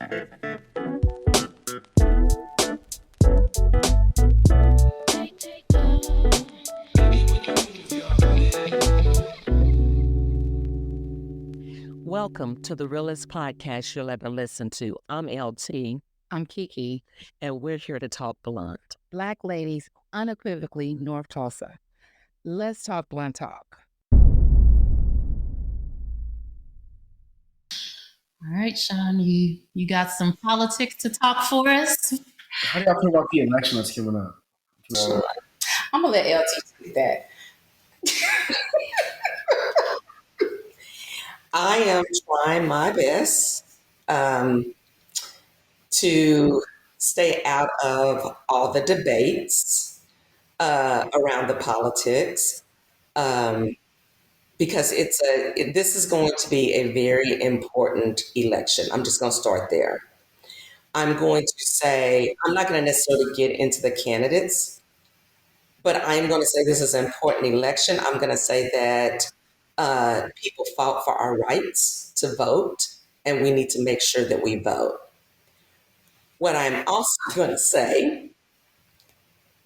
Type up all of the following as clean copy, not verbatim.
Welcome to the realest podcast you'll ever listen to. I'm LT. I'm Kiki. And we're here to talk blunt. Black ladies, unequivocally North Tulsa. Let's talk blunt talk. All right, Sean, you got some politics to talk for us? How do y'all feel about the election that's coming up? I'm going to let LT do that. I am trying my best to stay out of all the debates around the politics because this is going to be a very important election. I'm just going to start there. I'm going to say, I'm not going to necessarily get into the candidates, but I'm going to say this is an important election. I'm going to say that people fought for our rights to vote, and we need to make sure that we vote. What I'm also going to say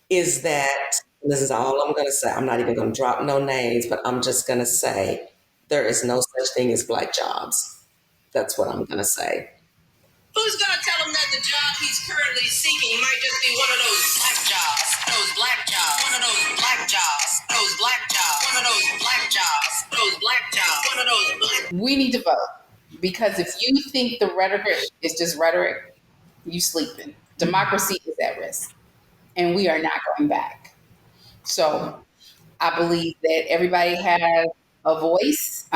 is that, this is all I'm going to say, I'm not even going to drop no names, but I'm just going to say there is no such thing as black jobs. That's what I'm going to say. Who's going to tell him that the job he's currently seeking might just be one of those black jobs, those black jobs, one of those black jobs, those black jobs, one of those black jobs, those black jobs, one of those black. We need to vote, because if you think the rhetoric is just rhetoric, you sleeping. Democracy is at risk, and we are not going back. So I believe that everybody has a voice.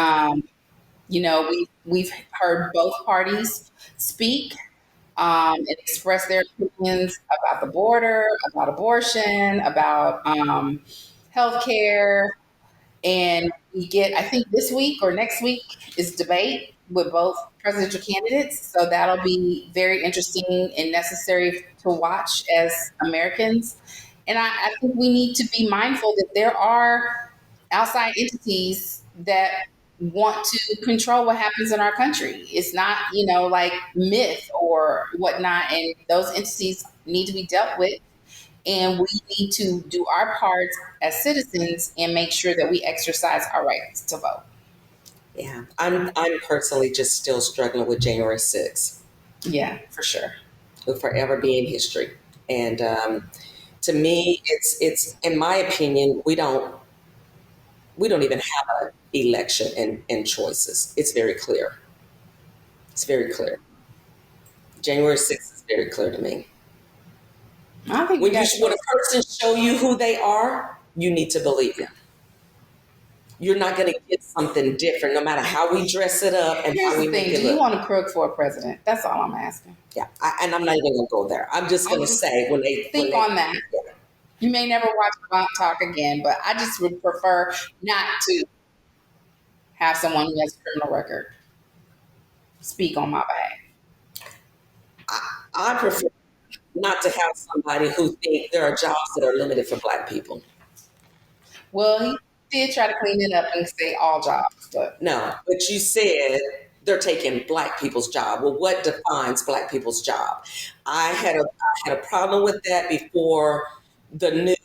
We've heard both parties speak and express their opinions about the border, about abortion, about healthcare. And we get, I think this week or next week is debate with both presidential candidates. So that'll be very interesting and necessary to watch as Americans. And I think we need to be mindful that there are outside entities that want to control what happens in our country. It's not, like myth or whatnot. And those entities need to be dealt with. And we need to do our part as citizens and make sure that we exercise our rights to vote. Yeah, I'm personally just still struggling with January 6th. Yeah, for sure. It'll forever be in history. And to me, it's in my opinion, we don't even have an election and choices. It's very clear. It's very clear. January 6th is very clear to me. I think when a person show you who they are, you need to believe them. You're not going to get something different, no matter how we dress it up and how we make it look. Do you want to crook for a president? That's all I'm asking. Yeah, and I'm not even going to go there. I'm just going to say when they think on that. Yeah. You may never watch Blunt Talk again, but I just would prefer not to have someone who has a criminal record speak on my behalf. I prefer not to have somebody who think there are jobs that are limited for black people. Well, he did try to clean it up and say all jobs, but no. But you said they're taking black people's job. Well, what defines black people's job? I had a problem with that before the new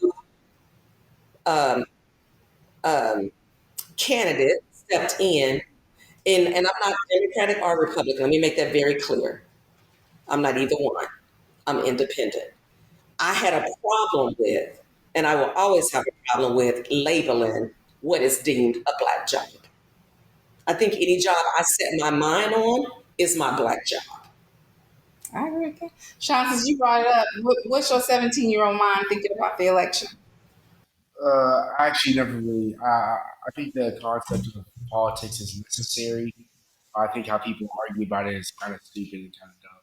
candidate stepped in, and I'm not Democratic or Republican. Let me make that very clear. I'm not either one. I'm independent. I had a problem with, and I will always have a problem with, labeling what is deemed a black job. I think any job I set my mind on is my black job. I agree with that. Sean, since you brought it up, what's your 17-year-old mind thinking about the election? I actually never really. I think the concept of politics is necessary. I think how people argue about it is kind of stupid and kind of dumb.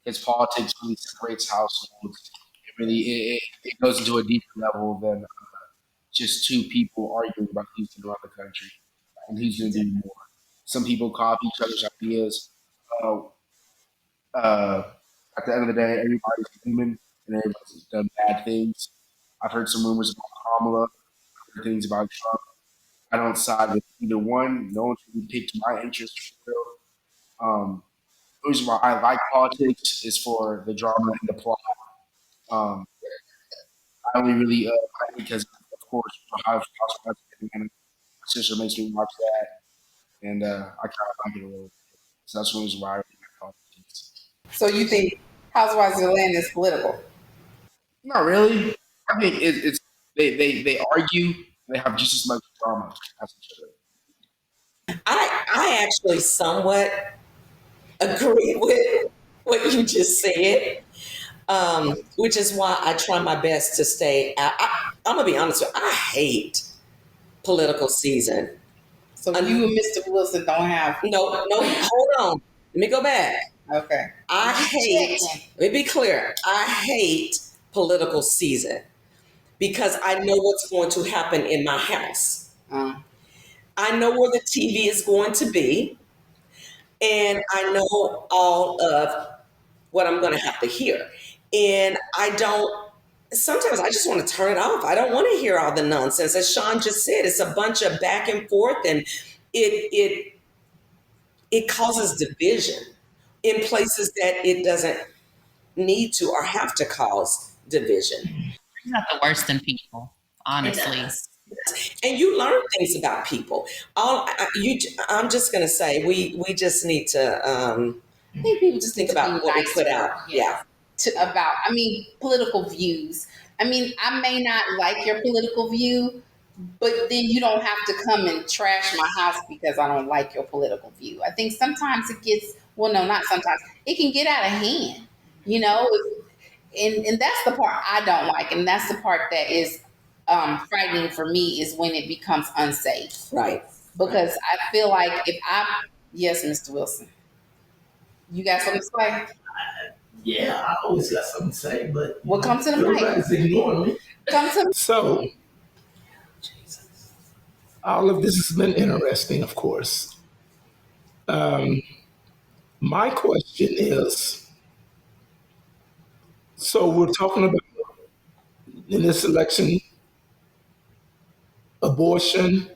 Because politics really separates households. It goes into a deeper level than just two people arguing about who's going to run the country and who's going to do more. Some people copy each other's ideas. At the end of the day, everybody's human and everybody's done bad things. I've heard some rumors about Kamala, I've heard things about Trump. I don't side with either one. No one's really picked my interest for real. reason why I like politics is for the drama and the plot. Um, I only really like it because, of course, Housewives of Atlanta. My sister makes me watch that, and I kind of like it a little bit. So that's the reason why I really like politics. So you think Housewives of Atlanta is political? Not really. I think it's they argue. And they have just as much drama as each other. I actually somewhat agree with what you just said, which is why I try my best to stay. I'm gonna be honest with you. I hate political season. So you and Mr. Wilson don't have. No, hold on. Let me go back. Okay. I hate. Let me be clear. I hate political season because I know what's going to happen in my house. I know where the TV is going to be, and I know all of what I'm going to have to hear. And sometimes I just want to turn it off. I don't want to hear all the nonsense. As Sean just said, it's a bunch of back and forth, and it causes division in places that it doesn't need to or have to cause division. You're not the worst in people, honestly. And you learn things about people. I'm just going to say we just need to. I think people just think about what we put out. Yeah. Political views. I may not like your political view, but then you don't have to come and trash my house because I don't like your political view. I think sometimes it gets, well, no, not sometimes. It can get out of hand, and that's the part I don't like. And that's the part that is frightening for me is when it becomes unsafe. Right. Because I feel like yes, Mr. Wilson, you got something to say? Yeah, I always got something to say, but come to the mic. Everybody's ignoring me. Come to So, all of this has been interesting, of course. My question is, so we're talking about in this election abortion,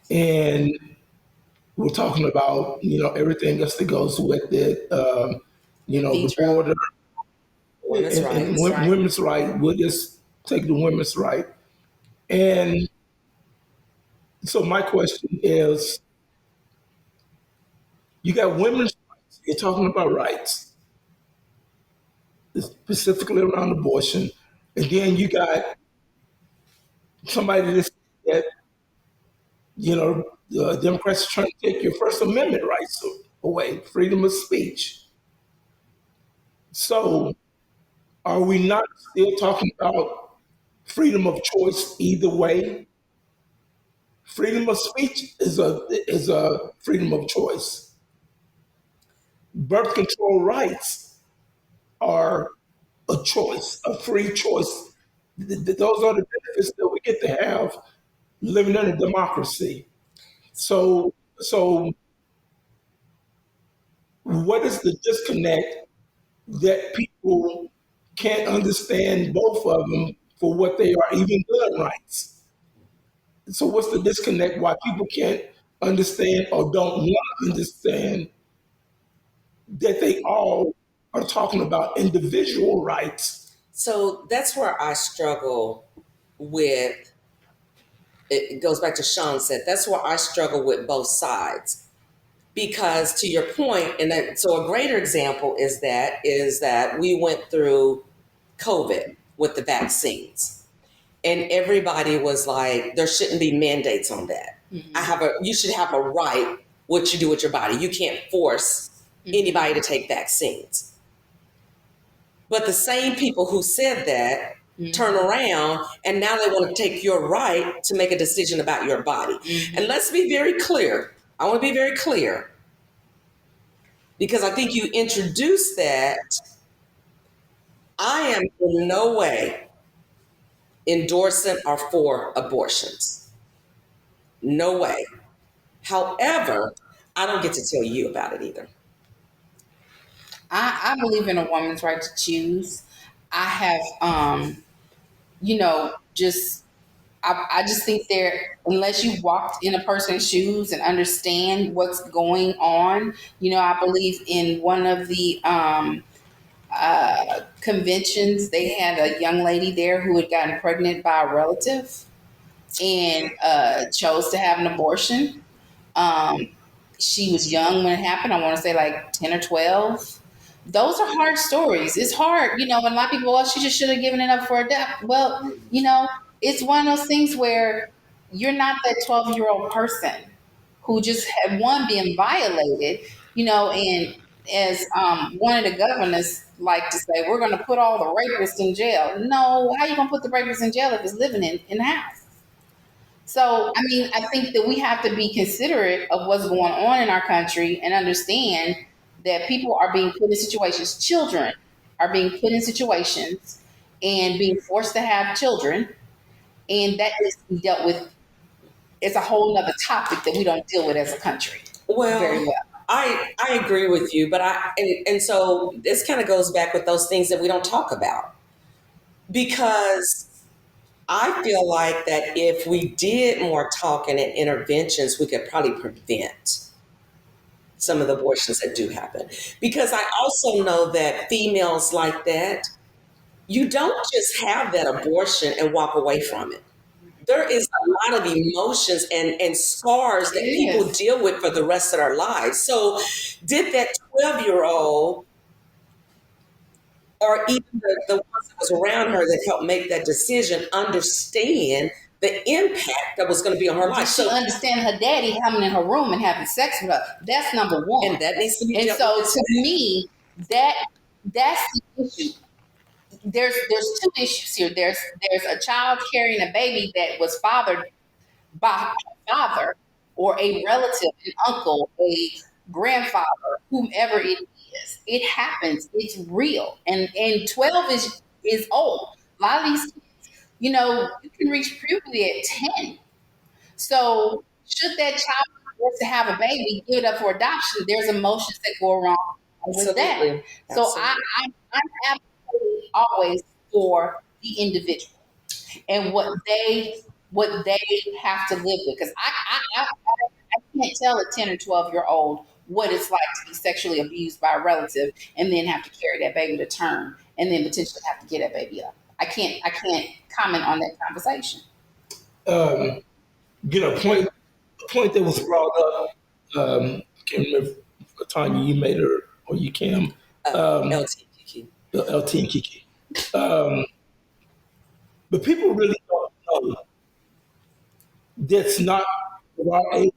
and we're talking about everything else that goes with it. The border Women's and rights. women's right. We'll just take the women's right. And so my question is, you got women's rights. You're talking about rights, specifically around abortion, and then you got somebody that the Democrats are trying to take your First Amendment rights away, freedom of speech. So, are we not still talking about freedom of choice either way? Freedom of speech is a freedom of choice. Birth control rights are a choice, a free choice. Those are the benefits that we get to have living in a democracy. So what is the disconnect that people can't understand both of them for what they are, even gun rights? So what's the disconnect why people can't understand or don't want to understand that they all are talking about individual rights? So that's where I struggle with. It goes back to Sean said. That's where I struggle with both sides, because to your point, so a greater example is that we went through COVID with the vaccines, and everybody was like, there shouldn't be mandates on that. You should have a right what you do with your body. You can't force anybody to take vaccines. But the same people who said that turn around and now they want to take your right to make a decision about your body. And let's be very clear. I want to be very clear, because I think you introduced that. I am in no way endorsing or for abortions. No way. However, I don't get to tell you about it either. I believe in a woman's right to choose. I have, I just think unless you walked in a person's shoes and understand what's going on, I believe in one of the conventions, they had a young lady there who had gotten pregnant by a relative and chose to have an abortion. Um, she was young when it happened. I want to say like 10 or 12. Those are hard stories. It's hard, and a lot of people, well, she just should have given it up for a death. Well, it's one of those things where you're not that 12-year-old person who just had one being violated, and as one of the governors like to say, we're going to put all the rapists in jail. No, how you going to put the rapists in jail if it's living in the house? So, I mean, I think that we have to be considerate of what's going on in our country and understand that people are being put in situations, children are being put in situations and being forced to have children. And that needs to be dealt with. It's a whole nother topic that we don't deal with as a country very well. I agree with you, but and so this kind of goes back with those things that we don't talk about, because I feel like that if we did more talking and interventions, we could probably prevent some of the abortions that do happen. Because I also know that females like that, you don't just have that abortion and walk away from it. There is a lot of emotions and scars that people deal with for the rest of their lives. So did that 12-year-old or even the ones that was around her that helped make that decision understand the impact that was going to be on her life? So understand her daddy coming in her room and having sex with her. That's number one. And that needs to be. And so to me, that's the issue. There's two issues here. There's a child carrying a baby that was fathered by a father or a relative, an uncle, a grandfather, whomever it is. It happens. It's real. And 12 is old. A lot of these kids, you can reach puberty at 10. So should that child be forced to have a baby, give it up for adoption, there's emotions that go wrong with that. So I'm absolutely always for the individual and what they have to live with. Because I can't tell a 10 or 12-year-old what it's like to be sexually abused by a relative and then have to carry that baby to term and then potentially have to get that baby up. I can't comment on that conversation. A point that was brought up. I can't remember if Tanya, you made her or you Cam. LT Kiki. LT and Kiki. But people really don't know that's not our age,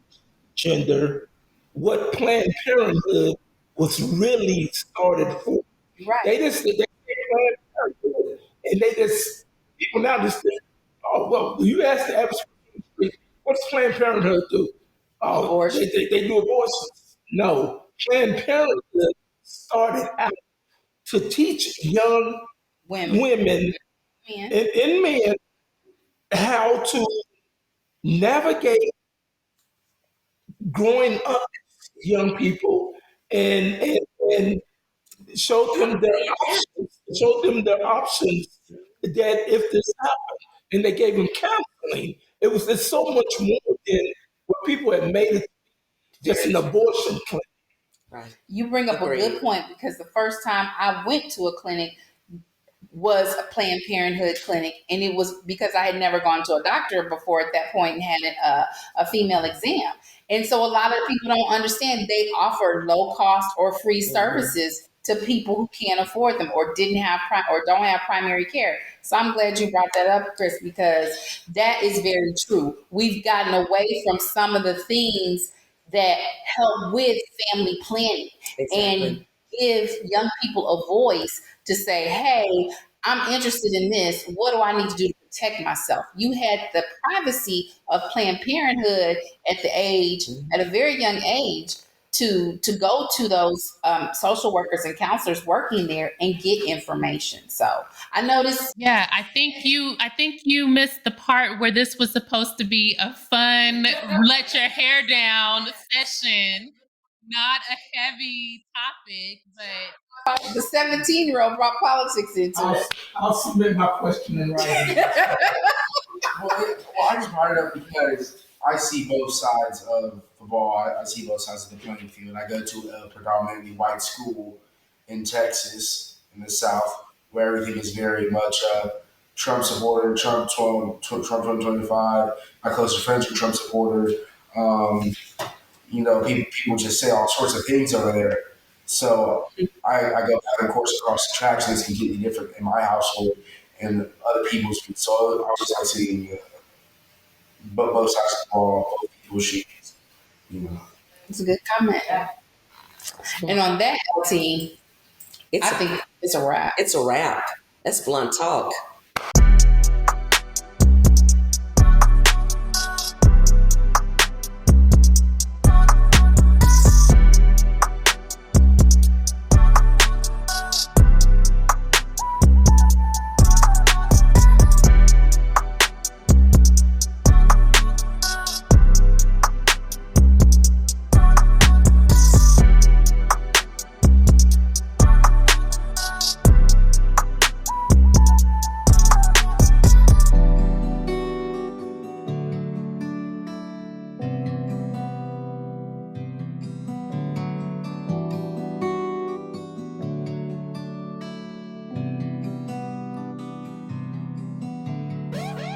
gender, what Planned Parenthood was really started for. Right. They Planned Parenthood, and people now just think, oh, well, you ask the average person, what does Planned Parenthood do? Oh, they do abortions. No, Planned Parenthood started out to teach young women and men how to navigate growing up as young people and show them their options that if this happened, and they gave them counseling. It's so much more than what people had made it just an abortion clinic. Right. You bring up a good point, because the first time I went to a clinic was a Planned Parenthood clinic, and it was because I had never gone to a doctor before at that point and had a female exam. And so a lot of people don't understand they offer low cost or free services to people who can't afford them or didn't have or don't have primary care. So I'm glad you brought that up, Chris, because that is very true. We've gotten away from some of the things that help with family planning and give young people a voice to say, hey, I'm interested in this. What do I need to do to protect myself? You had the privacy of Planned Parenthood at a very young age, to go to those social workers and counselors working there and get information. So I noticed. Yeah, I think you missed the part where this was supposed to be a fun, let your hair down session, not a heavy topic, but the 17-year-old brought politics into it. I'll submit my question in writing. I just brought it up because I see both sides of the ball. I see both sides of the playing field. I go to a predominantly white school in Texas, in the South, where everything is very much Trump supporter, Trump 2025. My closest friends are Trump supporters. Um, people just say all sorts of things over there. So I go back and course across the tracks, and it's completely different in my household and other people's. So I was like seeing both sides of the ball, both people's shoes. You know. It's a good comment. And on that, LT, It's I think it's a wrap. it's a wrap. That's blunt talk.